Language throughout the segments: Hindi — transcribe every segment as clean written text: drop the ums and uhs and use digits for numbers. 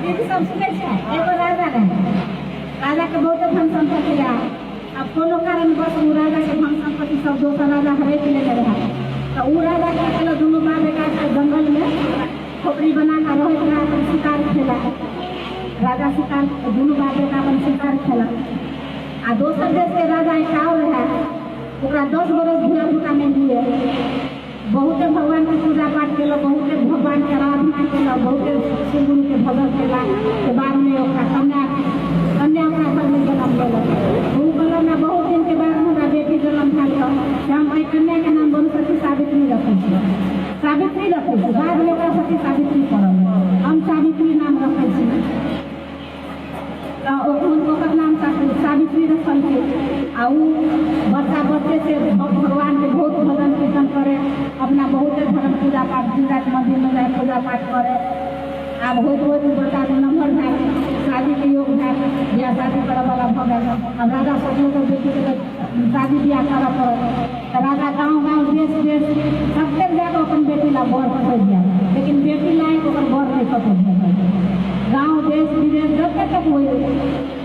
दीदी सब सुनै छै एगो राजा रहे, राजा के बहुत धन संपत्ति रहे। अब कोनो कारण बस उ राजा के धन संपत्ति सब दोसर राजा हड़प लेले रहे। तो उ राजा के कहलो दुनू बाप बेटा के जंगल में खोपड़ी बना के रहत रहे, अपन शिकार खेला। राजा शिकार दुनू बाप बेटा अपन शिकार खेला। आ दोसर देश के राजा एक और रहे, ओकरा 10 बरस धिया पुता नहीं दिए। बहुते भगवान के पूजा पाठ केलो, बहुते भगवान के आराधना केलो, बहुते शिव गुरु के भजन केला के बाद में ओकरा कन्या ओकरा घर में जन्म लेलो। उ कहलो ना बहुत दिन के बाद हमरा बेटी जन्म भेल त हम ओइ कन्या के नाम बनस्पति सावित्री रखै छी। सावित्री रखै छी, बाद में ओकरा सती सावित्री पड़ल, हम सावित्री नाम रखै छी। तो ओकर नाम सावित्री रखल छै। आ उ बच्चा बच्चे से भगवान के बहुत भजन कीर्तन करे, अपना बहुते धर्म पूजा पाठ पूजा के मंदिर में जाए पूजा पाठ करे। आब होइत बच्चा के नंबर भए शादी के योग भए बियाह शादी करऽ वाला भऽ गेल। अब राजा सोचलो तो बेटी के शादी बियाह करऽ पड़त। तो राजा गाँव देश सबके जाके अपन बेटी ला बर खोज जाए, लेकिन बेटी लायक ओकर बर नहीं कतौ गाँव देश विदेश जब तक होई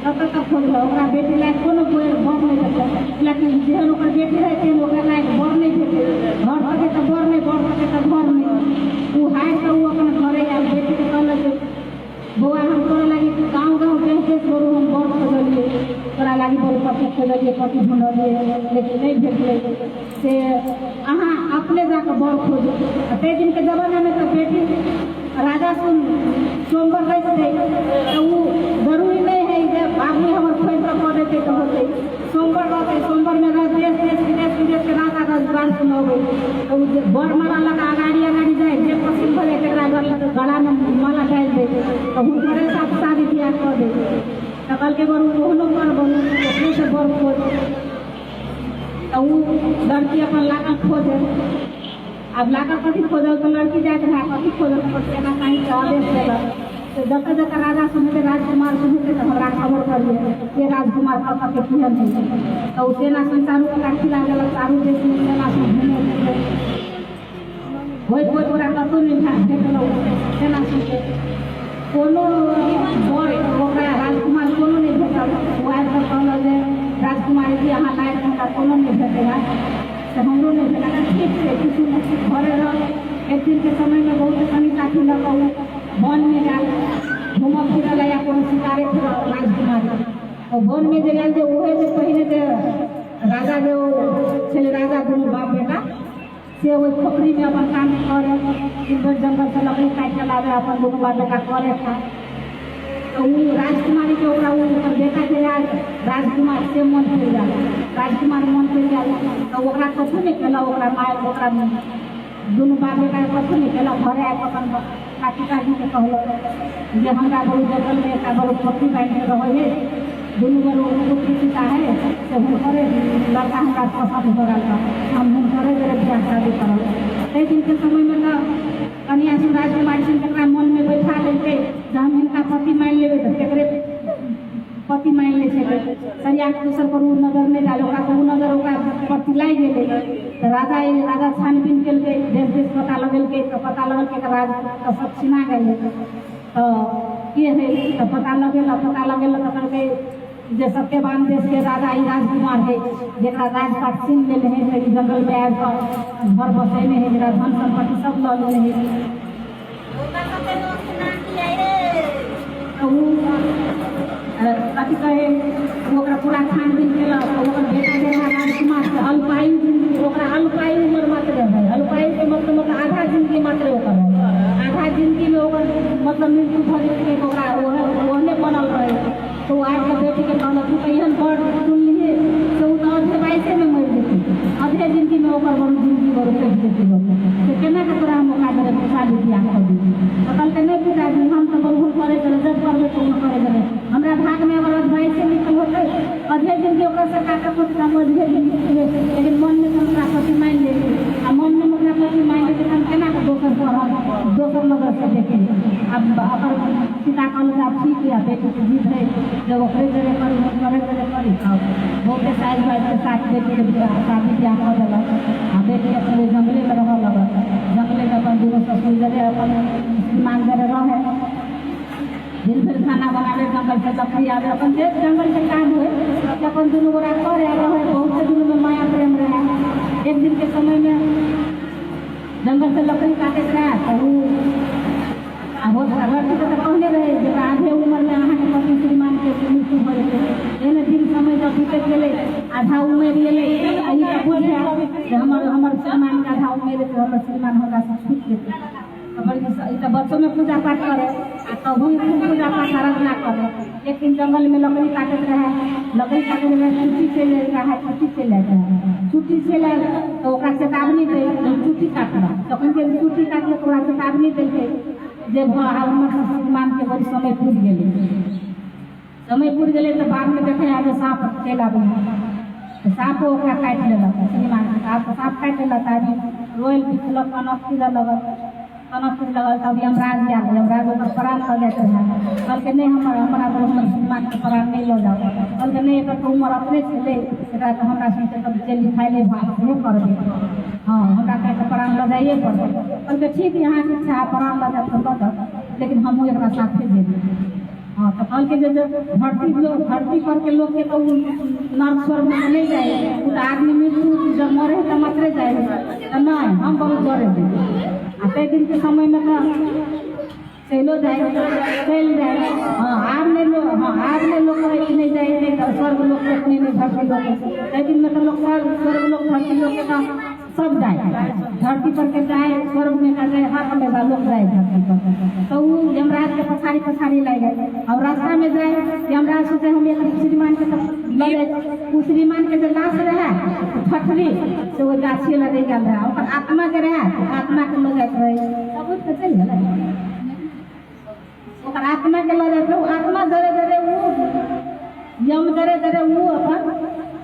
तब तक खोजल ओकरा बेटी लायक कोनो बर नहीं देतै। लेकिन जेहन ओकर बेटी रहे तेहन ओकरा लायक बर नहीं देतै। घर सके तो बर नहीं, बर सके तो घर नहीं। उ हाय तो उ अपन घरे आयल, बेटी के कहलक बौआ हम तोरा लागी गाँव देश करू, हम बर खोजलिए, तोरा लागी बड़ पति खोजलिए, पति ढूंढलिए, लेकिन नहीं भेटलै। से अहाँ अपने जाके बर खोजू। ताहि दिन के जमाना में तो बेटी राजा सुन सोमवार रख दे तो वो जरूरी नहीं है जे आदमी हमारे फैसला कर देते तो होते। सोमवार रहते, सोमवार में देश विदेश के राजा का जुबान सुनोगे तो बर माला लगा अगाड़ी जाए, जे पसंद करे गला में माला डाल दे तो हुनकरे साथ शादी ब्याह कर दे। तो कल के बर ओहनो बर बनू अपने से बर खोज। तो वो लड़की अपन लागल खोजे। अब लाकर कथी खोजल तो लड़की जाके रहा कथी खोजल सेना कहीं के आदेश देलक। तो जतऽ जतऽ राजा सुनते राजकुमार सुनते तो हमरा खबर करिए ये राजकुमार कतऽ के केहन है। तो सेना से चारू ओकरा खिला देलक, चारू देश में सेना से घूमे होइत ओकरा कतौ नहीं भेटल। सेना से कोनो बर ओकरा राजकुमार कोनो नहीं भेटल। वहाँ पर कहल जे राजकुमारी जी अहाँ लायक हमरा कोनो नहीं भेटेगा, तो हमरो नहीं भेटा। ठीक है किसी घरे रह। एक दिन के समय में बहुत कमी काठी लग वन में जा घूम फिर या कोनो शिकारे राजकुमार तो वन में जे गल ओहे जे पहले जे राजा जो छे राजा दुनू बाप बेटा से ओहि खोपड़ी में अपन काम करे, जंगल से लकड़ी काट के लावे अपन दुनू बाप बेटा करे था। तो वो राजकुमारी के ओकरा ओकर बेटा के राजकुमार से मन फिर जाए, राजकुमार मन फिर जाए। तो ओकरा कथू नहीं केला, ओकरा माय ओकरा दुनू बाप बेटा कथू नहीं केला। घरे आके अपन काकी के कहल जे हमरा बड़ू जंगल में एक बड़ू खोपड़ी बांध के रहे है, दुनू बड़ू पुत्री पिता है से हुनकरे लड़का हमरा पसंद हो रहा, हम हुनकरे बेरे बियाह शादी करल। ताहि दिन के समय में ना कन्या सिंह राजकुमारी सिंह तकरा मन में बैठा लेके हम हिनका पति मान लेबै तो केकरे पति मान ले छै। सरिया के दोसर पर उ नजर नहीं डाले, ओकरा उ नजर ओकरा पति लाग गेलै। तो राजा छानबीन केलकै, देश पता लगेलकै तो पता लगल के राजा का सब छिना गेलै। तो के है तो पता लगेला तो कहलकै जे सत्यवान देश के राजा ई राजकुमार है, जेकरा राजपाट छीन लेले है, जंगल में आबि कऽ घर बसेने है, जेकरा धन संपत्ति सब लऽ लेले है। कथी कहे ओकरा पूरा छानबीन केलक। ओकर बेटा जे रहा राजकुमार से अल्पायु जिंदगी, ओकरा अल्पायु उम्र मात्र है। अल्पायु के मतलब आधा जिंदगी मात्र ओकर है। आधा जिंदगी में ओकर मतलब मृत्यु भऽ जेतै, ओकरा ओहने बनल रहे। तो आज के बेटी के कहलक तू एहन बड़ सुन लिए तो उ तो अधे बाइसे में मरि जेतै, अधे जिंदगी में ओकर बड़ जिंदगी बड़ कटि जेतै। तो केना के तोरा हम ओकरा देबै शादी बियाह कर दी। तो कहलकै नहीं पिताजी हम तो बहुत करे जब करबै तो करे देबै, हमरा भाग में अगर बाइसे निकल होतै अधे जिंदगी ओकरा से काका पुत समझिए। लेकिन मन में तो ओकरा पति मान लेबै, आ मन में ओकरा पति मान लेबै हम केना के दोसर पढ़ब, दोसर नजर से देखे। अब अगर पिता कहलकै आब ठीक है बेटी के जीत है जब ओकरे जरे करी बहुते साइज भाई के साथ बेटी के शादी ब्याह कर देलक। आ बेटी अपने जंगले में रह लगल, जंगले में अपन दुनू ससुर जरे अपन मान जरे रहे। दिन भर खाना बनावे, जंगल से लकड़ी आवे, अपन जे जंगल के काम हुए कि अपन दुनू गोरा करे रहे। बहुत से दिन में माया प्रेम रहे। एक दिन के समय में जंगल से लकड़ी काटे रहे तो लड़की तो कहने रहे जो आधे उम्र में अहाँ के पति श्रीमान के मृत्यु हो गए। एने दिन समय जब बीतत गेले, आधा उम्र गेले, अही का बुझे कि हमर श्रीमान के आधा उम्र के हमर श्रीमान हमरा से छूट गेले। तो बच्चों में पूजा पाठ करे, तब हम पूजा पाठ आराधना करे। एक दिन जंगल में लकड़ी काटत रहे, लकड़ी काटे में छुट्टी चले रहा, छुट्टी चले जाए, छुट्टी चले तो ओकरा चेतावनी दे छुट्टी काटना। तखन के छुट्टी काटले तो ओकरा चेतावनी देलकै जे हमर श्रीमान के बड़ी समय पूर गेले। समय पूर गेले तो बाद में देखे आगे सांप चलि आबै, तो सांप ओकरा काटि लेलक श्रीमान के। सांप काटि लेलक, आदमी रोयल पिछलक, कनक कीड़ा लगल, कनक कीड़ा लगल। तब यमराज आयल, यमराज ओकर प्राण लऽ जाइत रहे। कहलकै नहीं हमरा हमर श्रीमान के प्राण नहीं लऽ जाओ। कहलकै नहीं एकर उम्र अपने छलै, एकरा तो हमरा संगे तब चलि खाइले भात सेहो करबै। हाँ हमरा कहके प्राण लऽ जाइए पड़तै। कहलकै ठीक यहाँ के इच्छा प्राण लऽ जाए तो लऽ, लेकिन हमहूँ एकरा साथे जेबै। हाँ तो कहलकै जे धरती पर के लोग के तो नर्क स्वर्ग में नहीं जाए, तो आदमी मृत्यु जब मरे तो मचरे जाए, तो नहीं हम बहुत डरे थे। आ तै दिन के समय में तो चलो जाए, चल जाए। हाँ आब नहीं लोग नहीं जाए, नहीं तो स्वर्ग लोग नहीं धरती लोग। तै दिन में तो लोग स्वर्ग लोग धरती लोग के सब जाए, धरती पर के जाए, स्वर्ग में का जाए, हर हमेशा लोग जाए धरती पर। तो वो यमराज के पछाड़ी लग गए। और रास्ता में जाए यमराज सोचे हम एक श्रीमान के उस श्रीमान के जो लाश रहे फटरी से वो गाछी लगे गल रहा, और आत्मा के रहे आत्मा के लग जाते रहे, तब उससे चल गए आत्मा के लग जाते। आत्मा धरे धरे वो यम धरे धरे वो अपन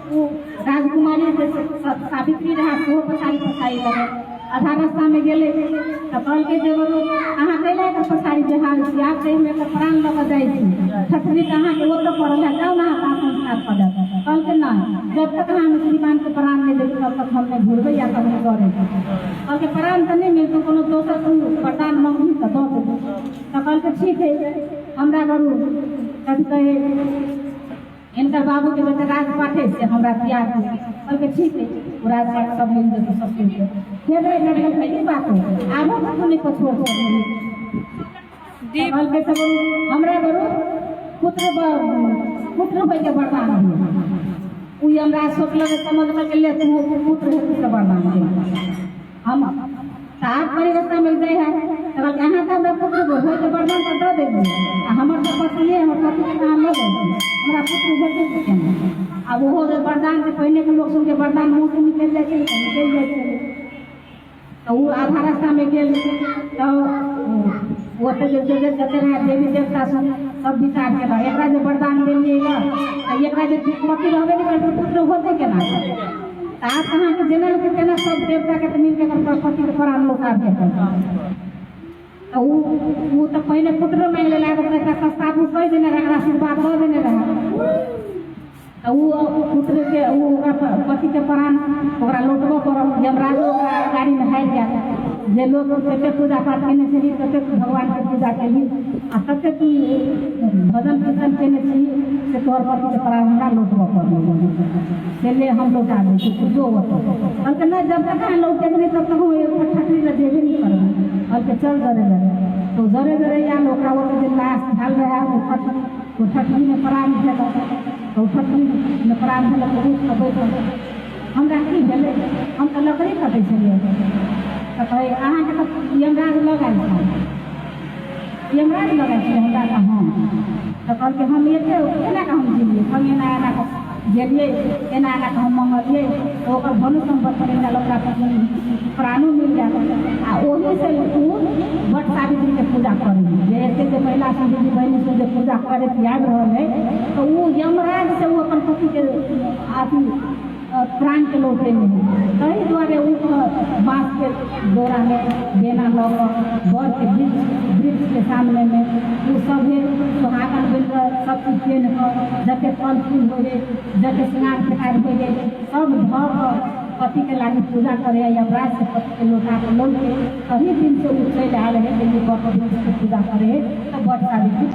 वो राजकुमारी सावित्री रहा तो पछाड़ी लगे। आधा रास्ता में गेले तो कहलकै जे अहाँ कैला के पछाड़ी जहाज छी, आप कहीं में प्राण लग जाए छतरी कहाँ के वो तो पड़ल है, जाओ ना आप संस्कार कर जाता। कहलकै नहीं जब तक हम श्रीमान के प्राण नहीं देते तब तक हम नहीं भूलबै या तब नहीं करे। कहलकै प्राण तो नहीं मिलते, कोनो दोसर तू वरदान मांगू तो दो देबो। तो कहलकै ठीक है हमरा करू कथी कहे इनकर बाबू के बेटा राजपाटे से हमरा तैयार हो। कहलकै ठीक है वो राजपाट सब मिल जेतै सब कुछ फिर लड़के बात है आबो तो नहीं पछोड़ कहलकै सब हमरा करू पुत्र भाई के वरदान दिए। उ हमरा सोचलक समझलक ले तू पुत्र है के वरदान दे। हम सात परिवर्तन में जाए है तो यहाँ तो हमरा पुत्र हो तो वरदान तो दे देबे। हमर तो पति है, हमर पति के नाम लगे हमरा पुत्र भेटे के। अब वो वरदान के पहले के लोग के वरदान मुँह से निकल जाए तो वो आधा रास्ता में गेल तो वो तो जते रहे देवी देवता सब विचार के एक जो वरदान दिलिएगा तो एक पति रहबे नहीं करते पुत्र होते केना। आप कहाँ के जनल के केना सब देवता के मिल के पति के प्राण लौटा देते। तो वो तो पहले पुत्र मांग ले प्रस्ताव कह देने रहे, आशीर्वाद दे देने रहे। तो वो पुत्र के वो पति के प्राण ओकरा लौटबो कर यमराज गाड़ी में हारि गया। जे लोग कते पूजा पाठ केने छी कते भगवान के पूजा केली आ कते तू भजन कीर्तन केने छी से तोहर पति के प्राण हमरा लौटबो कर से ले हम लौटा दे छी जो होतो। कहलकै नहीं जब तक लौटे नहीं तब तक हम ठकरी ले देबे नहीं करब। कहलकै चल जरे तो जरे या ओकरा वो जे लाश ढाल रहा वो ठकरी में प्राण भेल तो ठकरी में प्राण भेल तो बैठ हमरा की भेलै हम तो लकड़ी कटै छलियै तो कहे अहाँ के तो यमराज लगाए यमराज लगाए हमरा का हम तो कहलकै हम एते केना का हम जिलिए हम एना गेलिए एना का हम मंगलिए तो ओकर धनु संपत्ति मिल ओकरा प्राणो मिल जाए। आ ओही से वट सावित्री के पूजा करेंगे जे एते जे महिला सावित्री बहनी से जे पूजा करे याद रहल है तो वो यमराज से वो अपन पति के आदमी प्राण के लौटे नहीं। तही द्वारे बाँस के डोरा में बेना लग बर के वृक्ष के सामने में वो सभी सुहागन बन कर सब चीज पेन कर जते फल फूल हो गए जते श्रृंगार प्रकार हो गए सब धर पति के लागी पूजा करे यमराज से पति के लौटा के लौट के तभी दिन से वो चल आ रहे पूजा करे तो बट सावित्री